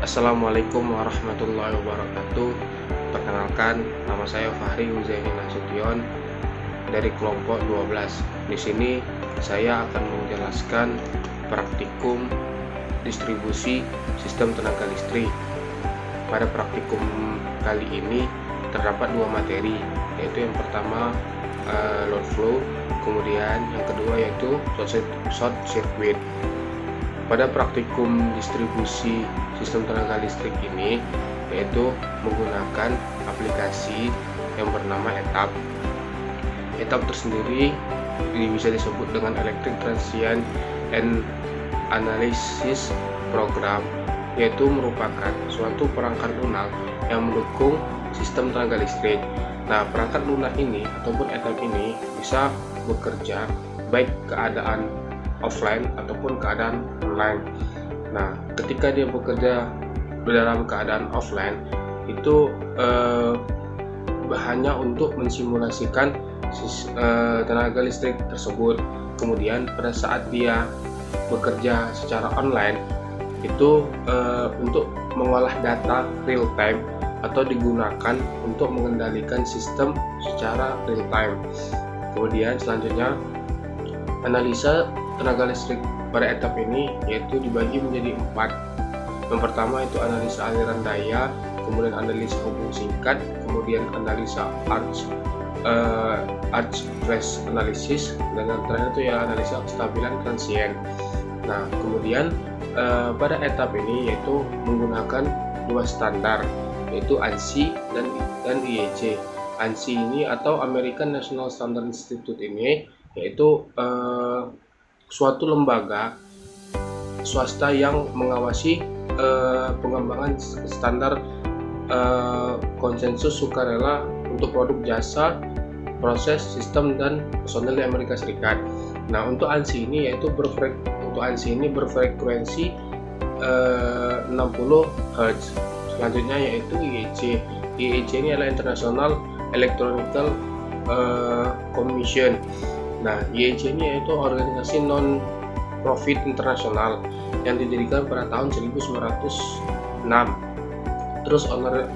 Assalamualaikum warahmatullahi wabarakatuh. Perkenalkan, nama saya Fahri Huzaini Nasution dari kelompok 12. Di sini saya akan menjelaskan praktikum distribusi sistem tenaga listrik. Pada praktikum kali ini terdapat dua materi, yaitu yang pertama load flow, kemudian yang kedua yaitu short circuit. Pada praktikum distribusi sistem tenaga listrik ini yaitu menggunakan aplikasi yang bernama ETAP. ETAP tersendiri bisa disebut dengan Electric Transient and Analysis Program, yaitu merupakan suatu perangkat lunak yang mendukung sistem tenaga listrik. Nah, perangkat lunak ini ataupun ETAP ini bisa bekerja baik keadaan offline ataupun keadaan online. Nah, ketika dia bekerja dalam keadaan offline itu hanya untuk mensimulasikan tenaga listrik tersebut. Kemudian pada saat dia bekerja secara online itu untuk mengolah data real time atau digunakan untuk mengendalikan sistem secara real time. Kemudian selanjutnya analisa tenaga listrik pada etap ini yaitu dibagi menjadi 4. Yang pertama itu analisa aliran daya, kemudian analisa hubung singkat, kemudian analisa arc flash analysis, dan yang terakhir itu ya analisa kestabilan transient. Nah, kemudian pada etap ini yaitu menggunakan dua standar, yaitu ANSI dan IEC. ANSI ini atau American National Standard Institute ini yaitu suatu lembaga swasta yang mengawasi pengembangan standar konsensus sukarela untuk produk jasa, proses, sistem, dan personel di Amerika Serikat. Nah, untuk ANSI ini yaitu berfrekuensi 60 Hz. Selanjutnya yaitu IEC. IEC ini adalah International Electronical Commission. Nah, IEC ini yaitu organisasi non-profit internasional yang didirikan pada tahun 1906. Terus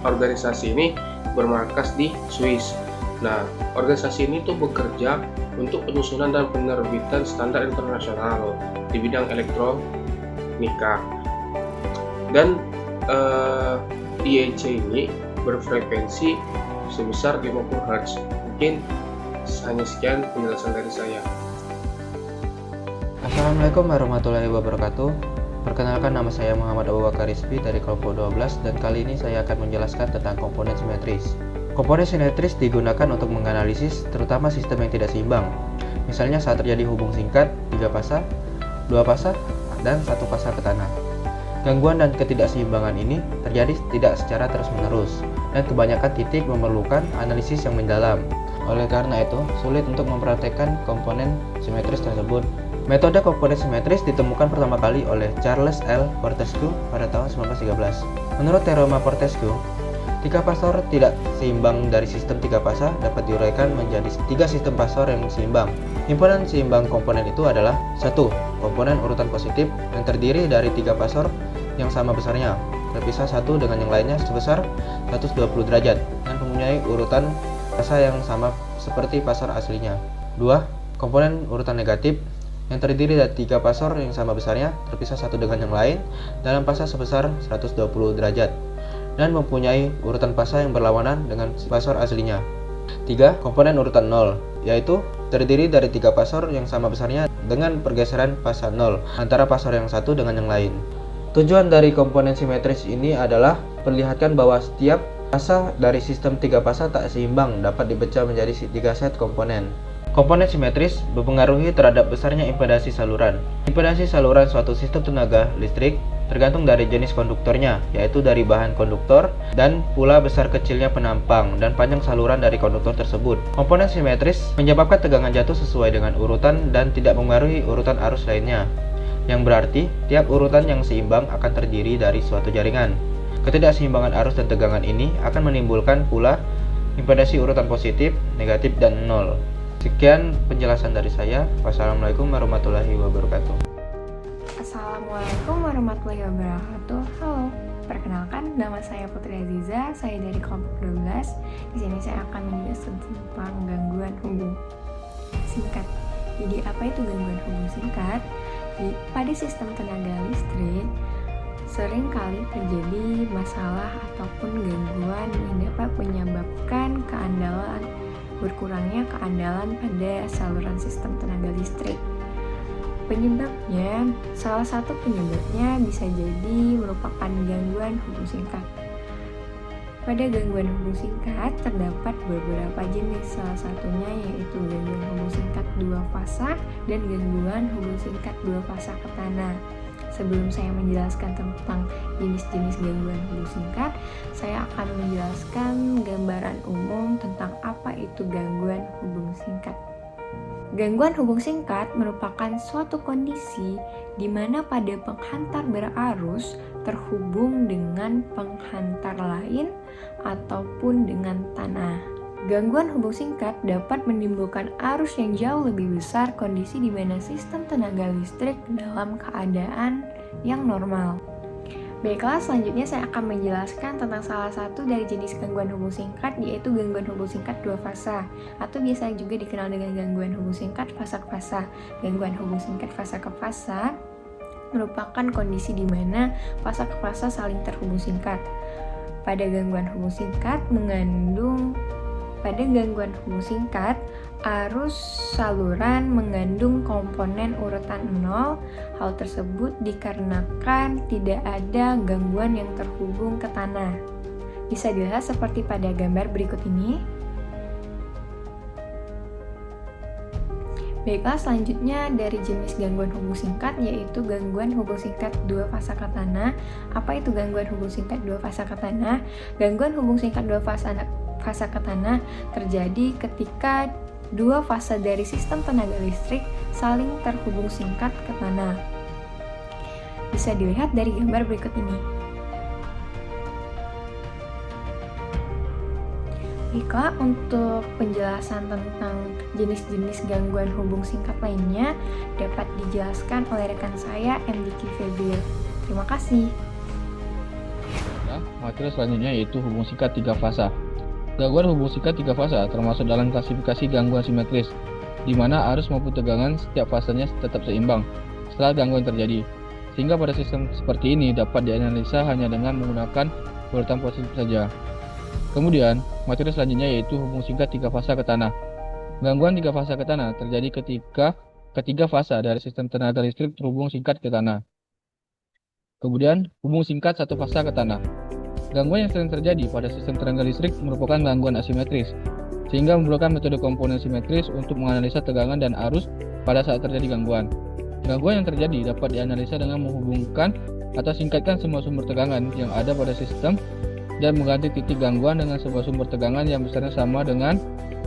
organisasi ini bermarkas di Swiss. Nah, organisasi ini tuh bekerja untuk penyusunan dan penerbitan standar internasional di bidang elektronika. Dan IEC ini berfrekuensi sebesar 50 Hz. Mungkin hanya sekian penjelasan dari saya. Assalamualaikum warahmatullahi wabarakatuh. Perkenalkan, nama saya Muhammad Abu Bakar Rizvi dari kelompok 12, dan kali ini saya akan menjelaskan tentang komponen simetris. Komponen simetris digunakan untuk menganalisis terutama sistem yang tidak seimbang. Misalnya saat terjadi hubung singkat 3 fasa, 2 fasa, dan 1 fasa ke tanah. Gangguan dan ketidakseimbangan ini terjadi tidak secara terus-menerus, dan kebanyakan titik memerlukan analisis yang mendalam. Oleh karena itu, sulit untuk mempraktekkan komponen simetris tersebut. Metode komponen simetris ditemukan pertama kali oleh Charles L. Fortescue pada tahun 1913. Menurut teorema Fortescue, 3 fasor tidak seimbang dari sistem 3 fasa dapat diuraikan menjadi 3 sistem fasor yang seimbang. Himpunan seimbang komponen itu adalah 1. Komponen urutan positif yang terdiri dari 3 fasor yang sama besarnya, terpisah satu dengan yang lainnya sebesar 120 derajat, dan mempunyai urutan fasa yang sama seperti fasor aslinya. 2. Komponen urutan negatif yang terdiri dari 3 fasor yang sama besarnya, terpisah satu dengan yang lain dalam fasa sebesar 120 derajat, dan mempunyai urutan fasa yang berlawanan dengan fasor aslinya. 3. Komponen urutan 0, yaitu terdiri dari 3 fasor yang sama besarnya dengan pergeseran fasa 0 antara fasor yang satu dengan yang lain. Tujuan dari komponen simetris ini adalah perlihatkan bahwa setiap fasa dari sistem 3 fasa tak seimbang dapat dipecah menjadi 3 set komponen. Komponen simetris berpengaruhi terhadap besarnya impedasi saluran. Impedasi saluran suatu sistem tenaga listrik tergantung dari jenis konduktornya, yaitu dari bahan konduktor dan pula besar kecilnya penampang dan panjang saluran dari konduktor tersebut. Komponen simetris menyebabkan tegangan jatuh sesuai dengan urutan dan tidak mempengaruhi urutan arus lainnya, yang berarti tiap urutan yang seimbang akan terdiri dari suatu jaringan. Ketidakseimbangan arus dan tegangan ini akan menimbulkan pula impedasi urutan positif, negatif, dan nol. Sekian penjelasan dari saya. Wassalamualaikum warahmatullahi wabarakatuh. Assalamualaikum warahmatullahi wabarakatuh. Halo, Perkenalkan, nama saya Putri Aziza, saya dari kelompok 12. Di sini saya akan menjelaskan tentang gangguan hubung singkat. Jadi apa itu gangguan hubung singkat? Pada sistem tenaga listrik, sering kali terjadi masalah ataupun gangguan yang dapat menyebabkan berkurangnya keandalan pada saluran sistem tenaga listrik. Salah satu penyebabnya bisa jadi merupakan gangguan hubung singkat. Pada gangguan hubung singkat terdapat beberapa jenis, salah satunya yaitu gangguan hubung singkat dua fasa dan gangguan hubung singkat dua fasa ketana. Sebelum saya menjelaskan tentang jenis-jenis gangguan hubung singkat, saya akan menjelaskan gambaran umum tentang apa itu gangguan hubung singkat. Gangguan hubung singkat merupakan suatu kondisi di mana pada penghantar berarus terhubung dengan penghantar lain ataupun dengan tanah. Gangguan hubung singkat dapat menimbulkan arus yang jauh lebih besar, kondisi di mana sistem tenaga listrik dalam keadaan yang normal. Baiklah, selanjutnya saya akan menjelaskan tentang salah satu dari jenis gangguan hubung singkat, yaitu gangguan hubung singkat dua fasa, atau biasa juga dikenal dengan gangguan hubung singkat fasa ke fasa. Gangguan hubung singkat fasa ke fasa merupakan kondisi di mana fasa ke fasa saling terhubung singkat. Pada gangguan hubung singkat, arus saluran mengandung komponen urutan 0. Hal tersebut dikarenakan tidak ada gangguan yang terhubung ke tanah. Bisa dilihat seperti pada gambar berikut ini. Baiklah, selanjutnya dari jenis gangguan hubung singkat, yaitu gangguan hubung singkat dua fasa ke tanah. Apa itu gangguan hubung singkat dua fasa ke tanah? Gangguan hubung singkat dua fasa ke tanah terjadi ketika dua fasa dari sistem tenaga listrik saling terhubung singkat ke tanah. Bisa dilihat dari gambar berikut ini. Baiklah, untuk penjelasan tentang jenis-jenis gangguan hubung singkat lainnya dapat dijelaskan oleh rekan saya, MDQ Febil. Terima kasih. Materi selanjutnya yaitu hubung singkat tiga fasa. Gangguan hubung singkat tiga fasa termasuk dalam klasifikasi gangguan simetris, di mana arus maupun tegangan setiap fasanya tetap seimbang setelah gangguan terjadi. Sehingga pada sistem seperti ini dapat dianalisa hanya dengan menggunakan urutan positif saja. Kemudian, materi selanjutnya yaitu hubung singkat tiga fasa ke tanah. Gangguan tiga fasa ke tanah terjadi ketika ketiga fasa dari sistem tenaga listrik terhubung singkat ke tanah. Kemudian, hubung singkat satu fasa ke tanah. Gangguan yang sering terjadi pada sistem tenaga listrik merupakan gangguan asimetris, sehingga memerlukan metode komponen simetris untuk menganalisa tegangan dan arus pada saat terjadi gangguan. Gangguan yang terjadi dapat dianalisa dengan menghubungkan atau singkatkan semua sumber tegangan yang ada pada sistem dan mengganti titik gangguan dengan sebuah sumber tegangan yang besarnya sama dengan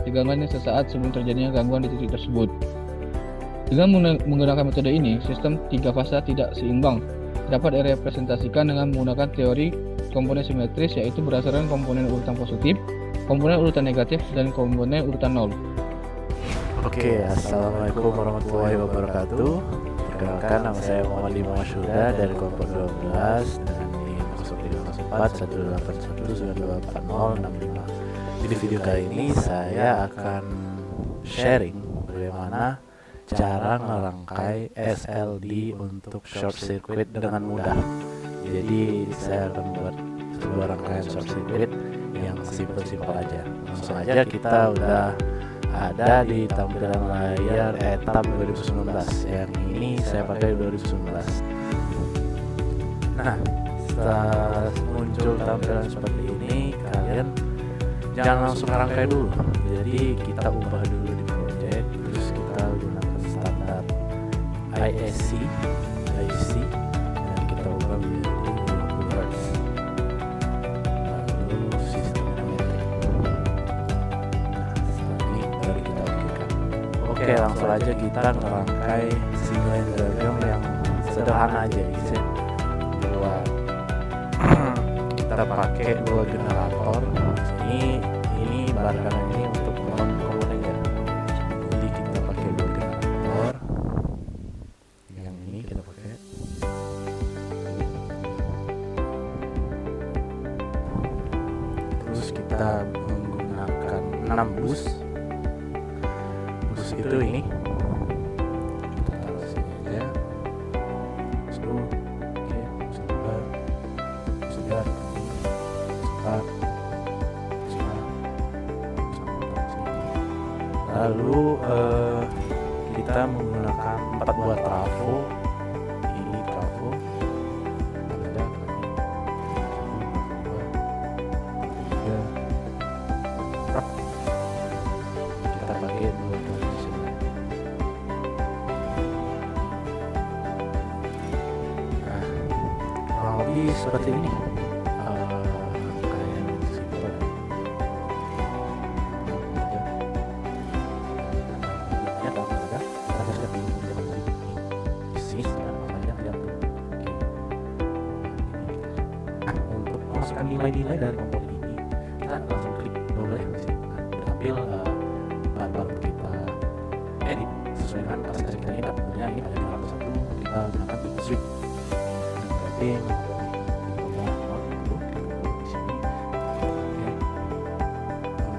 tegangan yang sesaat sebelum terjadinya gangguan di titik tersebut. Dengan menggunakan metode ini, sistem tiga fasa tidak seimbang dapat direpresentasikan dengan menggunakan teori komponen simetris, yaitu berdasarkan komponen urutan positif, komponen urutan negatif, dan komponen urutan 0. Oke, assalamualaikum warahmatullahi wabarakatuh. Perkenalkan, nama saya Muhammad Lima Mashuda dari kelompok 12 dengan NIM 0141281928065. Di video kali ini saya akan sharing bagaimana cara merangkai SLD untuk short circuit dengan mudah. Jadi saya akan buat sebuah rangkaian short circuit yang simpel-simpel aja. Langsung aja, kita udah ada di tampilan layar etap 2019. Yang ini saya pakai 2019. Nah, setelah muncul tampilan seperti ini, kalian jangan langsung rangkai dulu. Jadi kita ubah dulu di project, terus kita gunakan standar ISC, dan kita ubah menjadi Hz. Lalu sistem metrik. Nah, setelah ini baru kita aplikasikan. Oke, langsung aja kita ngerangkai sinyal diagram yang sederhana aja, gitu. Kita pakai dua generator. Ini bahan ini untuk komponennya. Jadi kita pakai dua generator. Yang ini kita pakai. 6 bus. Bus itu ini kita taruh sini aja. Oke, bus 2, bus 3, bus 4, bus 5, bus 6. Lalu kita menggunakan 4 buah trafo. Ini trafo ada kami 1, 2, 3. Kita pakai 2 transition. Nah, kurang lebih seperti ini. Kayak yang simpel. Untuk memasukkan nilai-nilai dari komponen ini, kita langsung klik double yang di sini. Nah, ambil bahan kita edit sesuai dengan kapasitas kita ini. Tentunya ini pada 501, kita gunakan switch dan rating di sini.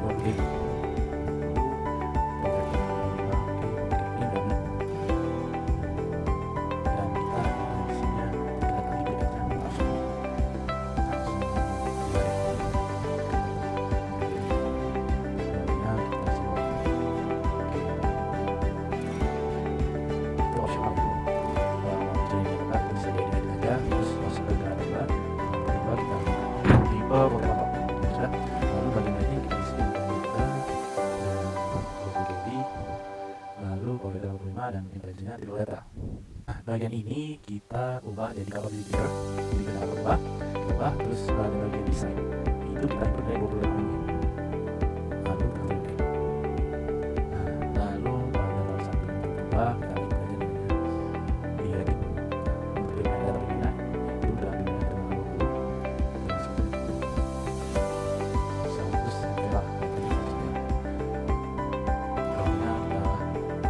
Oke, dan kita isinya kita klik langsung itu opsional. Jadi kita bisa diedit aja, terus masuk ke gambar, kita tipe beberapa sudah. Lalu bagian ini kita isi kita 20 GB, lalu komputer 25 dan intensinya tipe data. Nah, bagian ini kita ubah jadi color editor, jadi kita ubah, terus pada bagian desain itu kita input dari 25 ini. Lalu kita klik. Nah, lalu pada layer 1 kita ubah, kita input aja di edit. Untuk pilihan data pilihan itu udah pilihan data 20. Kita terus sampai lah. Kalau kita tetap di sini. Nah,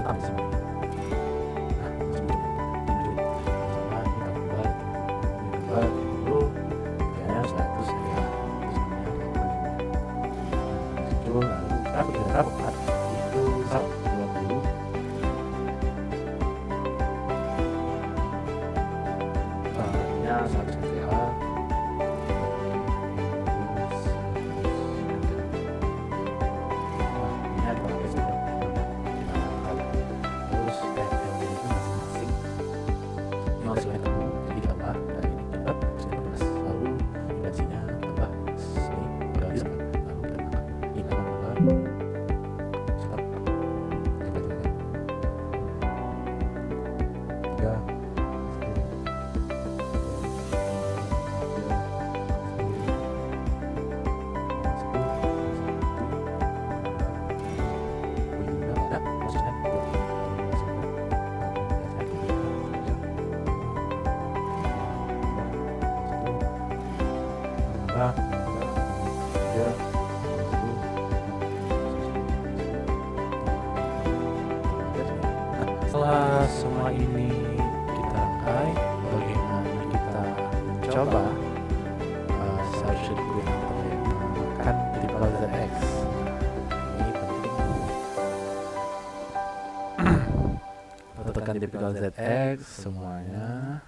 langsung sama ini kita ubah dulu kayaknya 100 ya, muncul. Lalu kita dapat itu 120. Nya 100 MPH. Ini ada pakai sudah. Terus FL itu masing-masing 15 meter. Jadi tambah dari ini tambah 15. Lalu intensinya tambah sini udah bisa kan? Lalu kita tambah ini tambah stop. Tiga. Setelah semua ini kita rangkai, bagaimana kita mencoba self circuit menggunakan typical ZX. Ini penting. Tekan typical ZX semuanya.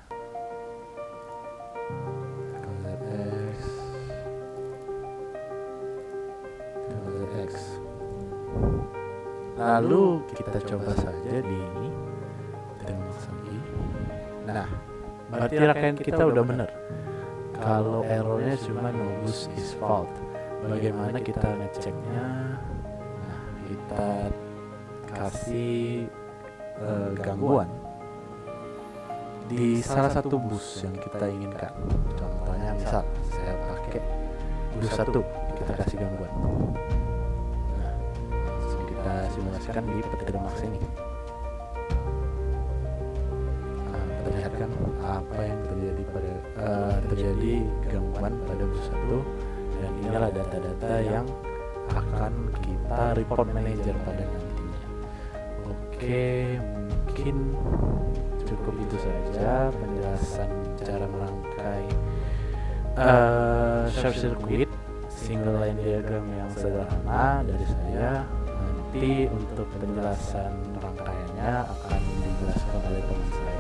Typical ZX. Lalu kita coba saja di ini. Nah, berarti rangkaian kita udah bener. Kalau errornya cuma no boost is fault. Bagaimana kita ngeceknya? Nah, kita kasih gangguan di salah satu bus yang kita inginkan. Contohnya misal saya pakai bus 1, kita kasih gangguan. Nah, langsung kita simulasikan di Petir Max ini. Perlihatkan apa yang terjadi gangguan pada bus 1, dan inilah data-data yang akan kita report manager pada nantinya. Oke, mungkin cukup itu saja penjelasan cara merangkai short circuit single line diagram yang sederhana dari saya. Nanti untuk penjelasan rangkaiannya akan dijelaskan oleh teman saya.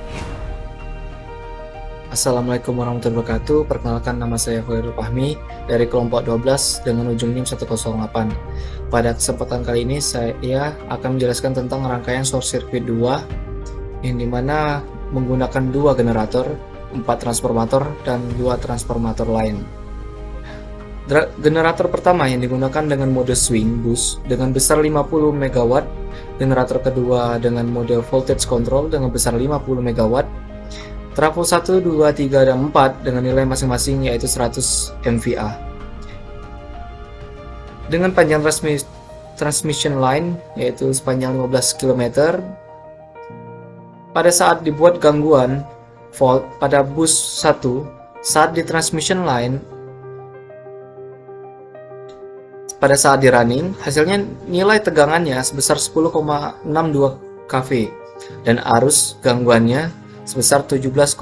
Assalamualaikum warahmatullahi wabarakatuh. Perkenalkan, nama saya Khairul Fahmi dari kelompok 12 dengan ujung NIM 108. Pada kesempatan kali ini saya akan menjelaskan tentang rangkaian short circuit 2 yang dimana menggunakan 2 generator, 4 transformator, dan 2 transformator lain. Generator pertama yang digunakan dengan mode swing boost dengan besar 50 MW, generator kedua dengan mode voltage control dengan besar 50 MW, trafo 1, 2, 3, dan 4 dengan nilai masing-masing yaitu 100 MVA. Dengan panjang transmission line yaitu sepanjang 15 km. Pada saat dibuat gangguan fault pada bus 1 saat di transmission line, pada saat di running, hasilnya nilai tegangannya sebesar 10,62 kV dan arus gangguannya sebesar 17,4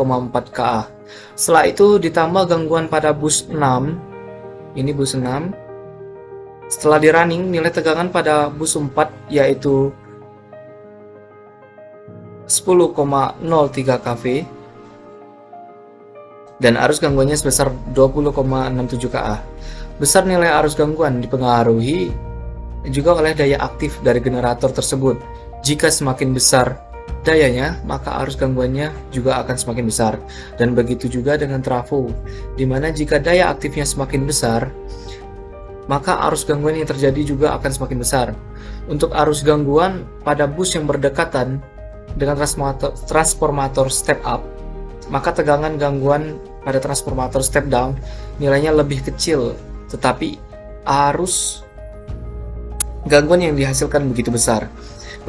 kA. Setelah itu ditambah gangguan pada bus 6, ini bus 6. Setelah di running, nilai tegangan pada bus 4 yaitu 10,03 kV dan arus gangguannya sebesar 20,67 kA. Besar nilai arus gangguan dipengaruhi juga oleh daya aktif dari generator tersebut. Jika semakin besar dayanya, maka arus gangguannya juga akan semakin besar. Dan begitu juga dengan trafo, di mana jika daya aktifnya semakin besar, maka arus gangguan yang terjadi juga akan semakin besar. Untuk arus gangguan pada bus yang berdekatan dengan transformator step up, maka tegangan gangguan pada transformator step down nilainya lebih kecil, tetapi arus gangguan yang dihasilkan begitu besar.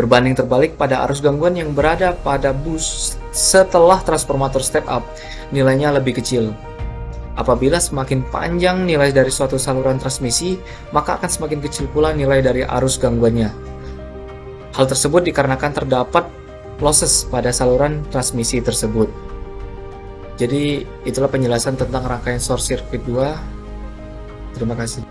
Berbanding terbalik pada arus gangguan yang berada pada bus setelah transformator step up, nilainya lebih kecil. Apabila semakin panjang nilai dari suatu saluran transmisi, maka akan semakin kecil pula nilai dari arus gangguannya. Hal tersebut dikarenakan terdapat losses pada saluran transmisi tersebut. Jadi itulah penjelasan tentang rangkaian short circuit 2. Terima kasih.